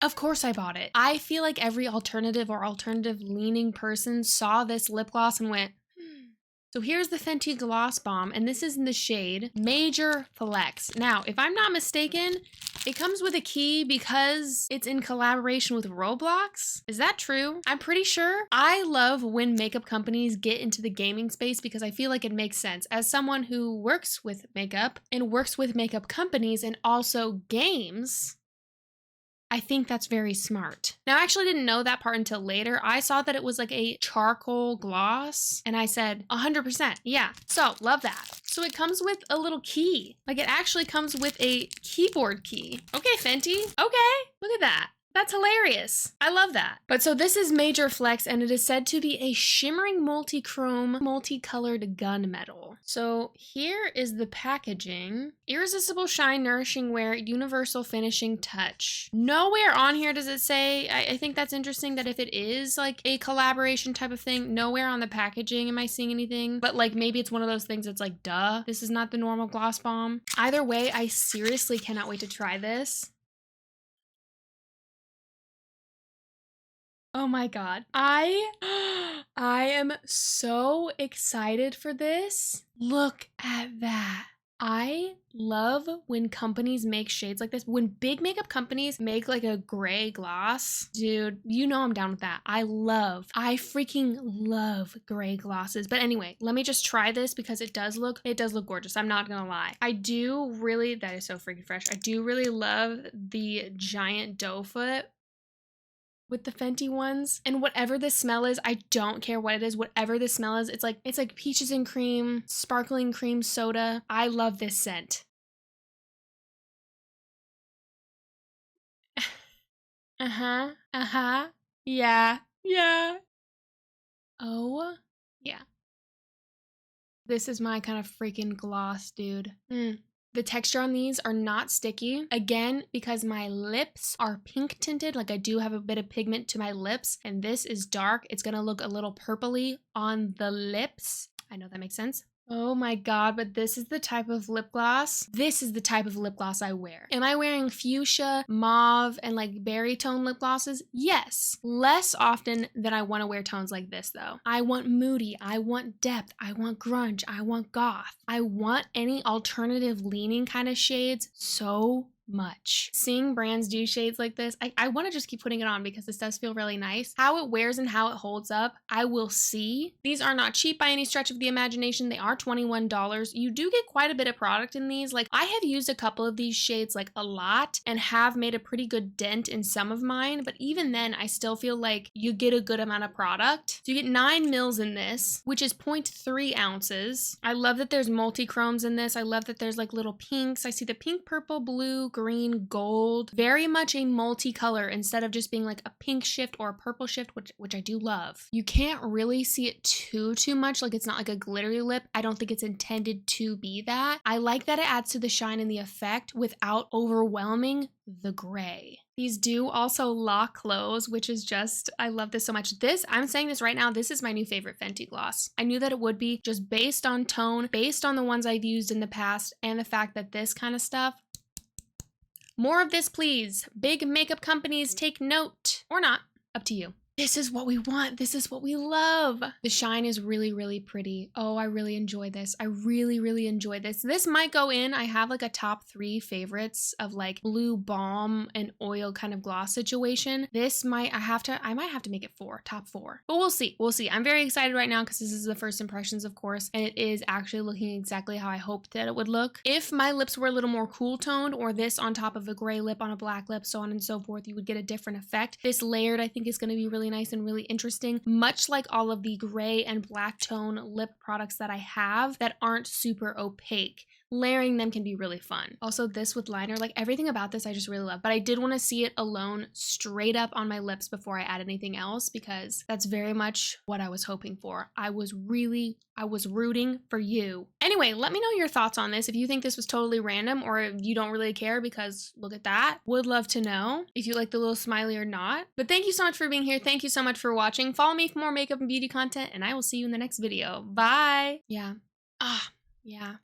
Of course I bought it. I feel like every alternative or alternative leaning person saw this lip gloss and went, So here's the Fenty Gloss Bomb, and this is in the shade Major Flex. Now, if I'm not mistaken, it comes with a key because it's in collaboration with Roblox. Is that true? I'm pretty sure. I love when makeup companies get into the gaming space because I feel like it makes sense. As someone who works with makeup and works with makeup companies and also games, I think that's very smart. Now, I actually didn't know that part until later. I saw that it was like a charcoal gloss, and I said, 100%, yeah. So, love that. So it comes with a little key. Like, it actually comes with a keyboard key. Okay, Fenty. Okay, look at that. That's hilarious. I love that. But so this is Major Flex, and it is said to be a shimmering multichrome, multicolored gunmetal. So here is the packaging. Irresistible shine, nourishing wear, universal finishing touch. Nowhere on here does it say, I think that's interesting that if it is like a collaboration type of thing, nowhere on the packaging am I seeing anything. But like maybe it's one of those things that's like, duh, this is not the normal gloss bomb. Either way, I seriously cannot wait to try this. Oh my God. I am so excited for this. Look at that. I love when companies make shades like this. When big makeup companies make like a gray gloss, dude, you know I'm down with that. I freaking love gray glosses. But anyway, let me just try this because it does look gorgeous. I'm not gonna lie. That is so freaking fresh. I do really love the giant doe foot with the Fenty ones. And whatever the smell is, I don't care what it is. Whatever the smell is, it's like peaches and cream, sparkling cream soda. I love this scent. Uh-huh. Uh-huh. Yeah. Yeah. Oh, yeah. This is my kind of freaking gloss, dude. The texture on these are not sticky. Again, because my lips are pink tinted, like I do have a bit of pigment to my lips, and this is dark. It's gonna look a little purpley on the lips. I know that makes sense. Oh my God, but this is the type of lip gloss. This is the type of lip gloss I wear. Am I wearing fuchsia, mauve, and like berry tone lip glosses? Yes. Less often than I want to wear tones like this though. I want moody, I want depth, I want grunge, I want goth. I want any alternative leaning kind of shades so much. Seeing brands do shades like this, I want to just keep putting it on because this does feel really nice. How it wears and how it holds up, I will see. These are not cheap by any stretch of the imagination. They are $21. You do get quite a bit of product in these. Like I have used a couple of these shades like a lot and have made a pretty good dent in some of mine, but even then I still feel like you get a good amount of product. So you get 9 mils in this, which is 0.3 ounces. I love that there's multi-chromes in this. I love that there's like little pinks. I see the pink, purple, blue, green, gold, very much a multicolor instead of just being like a pink shift or a purple shift, which I do love. You can't really see it too much, like it's not like a glittery lip. I don't think it's intended to be that. I like that it adds to the shine and the effect without overwhelming the gray. These do also lock close, which is just, I love this so much. I'm saying this right now, this is my new favorite Fenty gloss. I knew that it would be just based on tone, based on the ones I've used in the past, and the fact that this kind of stuff, more of this, please. Big makeup companies, take note. Or not. Up to you. This is what we want. This is what we love. The shine is really, really pretty. Oh, I really enjoy this. I really, really enjoy this. This might go in. I have like a top 3 favorites of like blue balm and oil kind of gloss situation. This might, I might have to make it top 4. But we'll see. We'll see. I'm very excited right now because this is the first impressions, of course, and it is actually looking exactly how I hoped that it would look. If my lips were a little more cool toned or this on top of a gray lip on a black lip, so on and so forth, you would get a different effect. This layered, I think, is going to be really nice and really interesting, much like all of the gray and black tone lip products that I have that aren't super opaque. Layering them can be really fun. Also, this with liner, like everything about this I just really love, but I did want to see it alone straight up on my lips before I add anything else because that's very much what I was hoping for. I was rooting for you. Anyway, let me know your thoughts on this. If you think this was totally random or you don't really care because look at that. Would love to know if you like the little smiley or not. But thank you so much for being here. Thank you so much for watching. Follow me for more makeup and beauty content and I will see you in the next video. Bye. Yeah. Yeah.